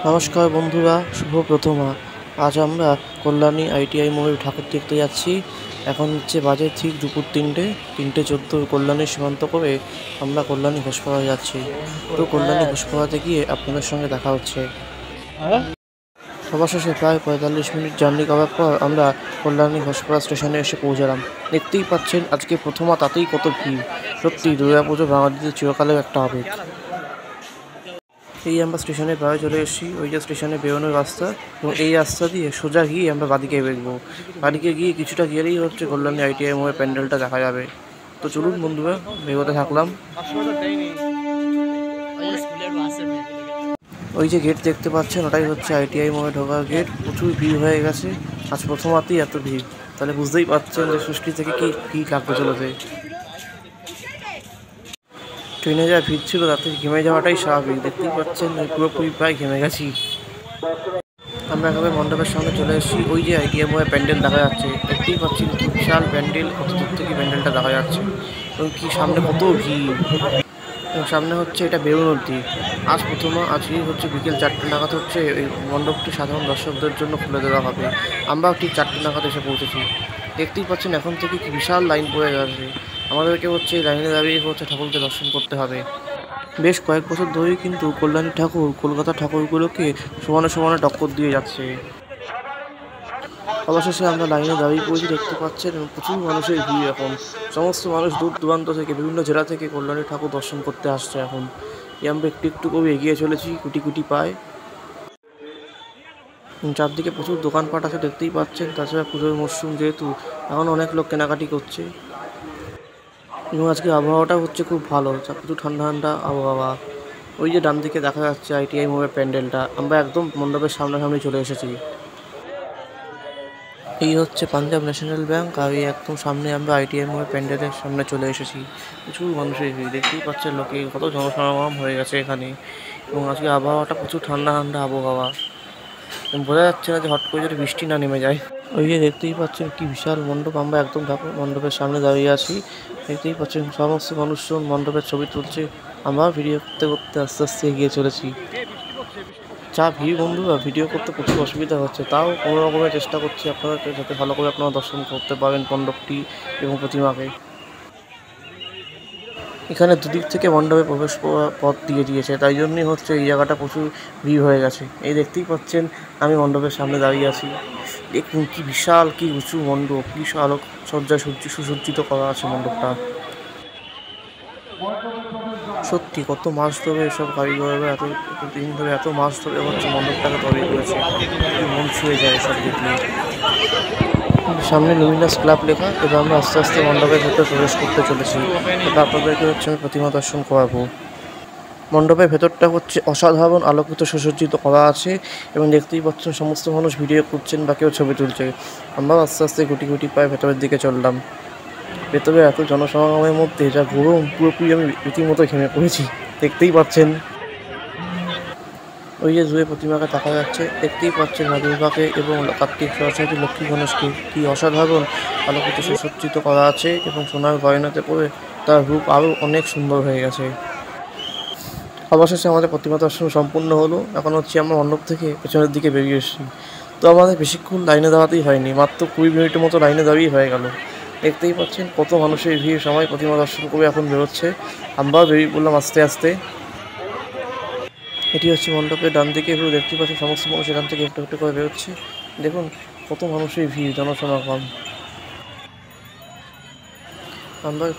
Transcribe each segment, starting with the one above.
নমস্কার বন্ধুরা, শুভ প্রথমা। আজ আমরা কল্যাণী আইটিআই মোড়ে ঠাকুর দেখতে যাচ্ছি। এখন হচ্ছে বাজে ঠিক দুপুর 3:14 কল্যাণী সীমান্ত করে আমরা কল্যাণী ঘোষপাড়া যাচ্ছি। তো কল্যাণী ঘোষপাড়াতে গিয়ে আপনাদের সঙ্গে দেখা হচ্ছে। সবার শেষে প্রায় 45 মিনিট জার্নি করার পর আমরা কল্যাণী ঘোষপাড়া স্টেশনে এসে পৌঁছালাম। দেখতেই পাচ্ছেন আজকে প্রথমা, তাতেই কত ভিড়। সত্যি দুর্গাপুজো বাঙালিদের চিরকালের একটা আবেগ। এই আমরা স্টেশনের বাইরে চলে এসেছি। ওই যে স্টেশনে বেরোনোর রাস্তা, এবং এই রাস্তা দিয়ে সোজা গিয়ে আমরা বাদিকে বেরবো। বাদিকে গিয়ে কিছুটা গেলেই হচ্ছে কল্যাণী আইটিআই মোড়ের প্যান্ডেলটা দেখা যাবে। তো চলুন বন্ধুরা, বেরোতে থাকলাম। ওই যে গেট দেখতে পাচ্ছেন, ওটাই হচ্ছে আইটিআই মোড়ে ঢোকার গেট। প্রচুর ভিড় হয়ে গেছে। আজ প্রথমাতেই এত ভিড়, তাহলে বুঝতেই পারছেন যে ষষ্ঠী থেকে কি ভিড় লাগতে চলেছে। ট্রেনে যা ভিড় ছিল তাতে ঘেমে যাওয়াটাই স্বাভাবিক। দেখতেই পাচ্ছেন পুরোপুরি প্রায় ঘেমে গেছি। আমরা একেবারে মণ্ডপের সামনে চলে এসেছি। ওই যে আইটিআই মোড়ের প্যান্ডেল দেখা যাচ্ছে, দেখতেই পাচ্ছেন কি বিশাল প্যান্ডেল, কত দূর থেকে প্যান্ডেলটা দেখা যাচ্ছে, এবং কি সামনে কত ভিড়। এবং সামনে হচ্ছে এটা বেরোনোর দিক। আজ প্রথমে আজকেই হচ্ছে বিকেল 4টে নাগাদ হচ্ছে এই মণ্ডপটি সাধারণ দর্শকদের জন্য খুলে দেওয়া হবে। আমরাও ঠিক 4টে নাগাদ এসে পৌঁছেছি। দেখতেই পাচ্ছেন এখন থেকে কি বিশাল লাইন পড়ে গেছে। আমাদেরকে হচ্ছে এই লাইনে দাঁড়িয়ে হচ্ছে ঠাকুরকে দর্শন করতে হবে। বেশ কয়েক বছর ধরেই কিন্তু কল্যাণী ঠাকুর কলকাতার ঠাকুরগুলোকে সমানে সমানে টক্কর দিয়ে যাচ্ছে। অবশেষে আমরা লাইনে দাঁড়িয়ে পড়েছি। দেখতে পাচ্ছেন প্রচুর মানুষের ভিড় এখন। সমস্ত মানুষ দূর দূরান্ত থেকে, বিভিন্ন জেলা থেকে কল্যাণী ঠাকুর দর্শন করতে আসছে এখন। আমরা একটু একটু করে এগিয়ে চলেছি, কুটি কুটি পায়। চারদিকে প্রচুর দোকানপাট আছে, দেখতেই পাচ্ছেন। তাছাড়া পুজোর মরশুম যেহেতু, এখন অনেক লোক কেনাকাটি করছে। এবং আজকে আবহাওয়াটা হচ্ছে খুব ভালো, প্রচুর ঠান্ডা ঠান্ডা আবহাওয়া। ওই যে ডান দিকে দেখা যাচ্ছে আইটিআই মোড়ের প্যান্ডেলটা। আমরা একদম মণ্ডপের সামনাসামনি চলে এসেছি। এই হচ্ছে পাঞ্জাব ন্যাশনাল ব্যাংক, আর এই একদম সামনে আমরা আইটিআই মোড়ের প্যান্ডেলের সামনে চলে এসেছি। প্রচুর মানুষের ভিড়, দেখতেই পাচ্ছেন লোকে কত জনসমাগম হয়ে গেছে এখানে। এবং আজকে আবহাওয়াটা প্রচুর ঠান্ডা ঠান্ডা আবহাওয়া। বোঝা যাচ্ছে না যে হট করে যদি বৃষ্টি না নেমে যায়। ওই যে দেখতেই পাচ্ছেন কি বিশাল মণ্ডপ। আমরা একদম ঠাকুর মণ্ডপের সামনে দাঁড়িয়ে আছি। দেখতেই পাচ্ছেন সমস্ত মানুষজন মণ্ডপের ছবি তুলছে। আমরা ভিডিও করতে করতে আস্তে আস্তে এগিয়ে চলেছি। যা ভিড় বন্ধুরা, ভিডিও করতে প্রচুর অসুবিধা হচ্ছে, তাও কোনো রকমের চেষ্টা করছি আপনাদেরকে যাতে ভালো করে আপনারা দর্শন করতে পারেন মণ্ডপটি এবং প্রতিমাকে। এখানে দুদিক থেকে মণ্ডপে প্রবেশ পথ দিয়ে দিয়েছে, তাই জন্যই হচ্ছে এই জায়গাটা প্রচুর ভিড় হয়ে গেছে। এই দেখতেই পাচ্ছেন আমি মণ্ডপের সামনে দাঁড়িয়ে আছি। দেখুন কি বিশাল, কি উঁচু মণ্ডপ, কি আলোক সজ্জায় সুসজ্জিত করা আছে মণ্ডপটা। সত্যি কত মাস ধরে এসব কারিগররা এত দিন ধরে এত মাস ধরে হচ্ছে মণ্ডপটাকে তৈরি করেছে। মন ছুঁয়ে যায় এসব দেখলে। সামনে লুমিনাস ক্লাব লেখা। এবার আমরা আস্তে আস্তে মণ্ডপের ভেতরে প্রবেশ করতে চলেছি। এবার আপনাদেরকে হচ্ছে আমি প্রতিমা দর্শন করাবো। মণ্ডপের ভেতরটা হচ্ছে অসাধারণ আলোকিত সুসজ্জিত করা আছে, এবং দেখতেই পাচ্ছেন সমস্ত মানুষ ভিডিও করছেন বা কেউ ছবি তুলছে। আমরাও আস্তে আস্তে গুটি গুটি পায়ে ভেতরের দিকে চললাম। ভেতরে এত জনসমাগমের মধ্যে যা গরম, পুরোপুরি আমি রীতিমতো ঘেমে পড়েছি, দেখতেই পাচ্ছেন। ওই যে দূরে প্রতিমাকে দেখা যাচ্ছে, দেখতেই পাচ্ছেন মা দুর্গাকে এবং কার্তিক, সরস্বতী, লক্ষ্মী, গণেশকে কি অসাধারণ আলোকিত সুসজ্জিত করা আছে, এবং সোনার গয়নাতে পরে তার রূপ আরও অনেক সুন্দর হয়ে গেছে। অবশেষে আমাদের প্রতিমা দর্শন সম্পূর্ণ হলো। এখন হচ্ছে আমরা মণ্ডপ থেকে পেছনের দিকে বেরিয়ে এসেছি। তো আমাদের বেশিক্ষণ লাইনে দাঁড়াতেই হয়নি, মাত্র 20 মিনিটের মতো লাইনে দাঁড়িয়ে হয়ে গেল। দেখতেই পাচ্ছেন কত মানুষের ভিড়, সবাই প্রতিমা দর্শন করে এখন বেরোচ্ছে। আমরাও বেরিয়ে পড়লাম আস্তে আস্তে। এটি হচ্ছে মণ্ডপের ডান দিকে ভিউ। দেখতে পাচ্ছি সমস্ত মানুষ এখান থেকে একটু একটু করে বেরোচ্ছে। দেখুন কত মানুষের ভিড়, জনসমাগম।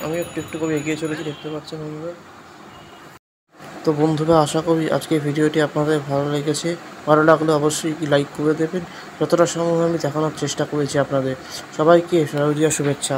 আমি একটু একটু করে এগিয়ে চলেছি, দেখতে পাচ্ছেন বন্ধুরা। তো বন্ধুরা, আশা করি আজকের ভিডিওটি আপনাদের ভালো লেগেছে। ভালো লাগলে অবশ্যই লাইক করে দেবেন। যতটা সম্ভব আমি দেখানোর চেষ্টা করেছি আপনাদের। সবাইকে শারদীয়া শুভেচ্ছা।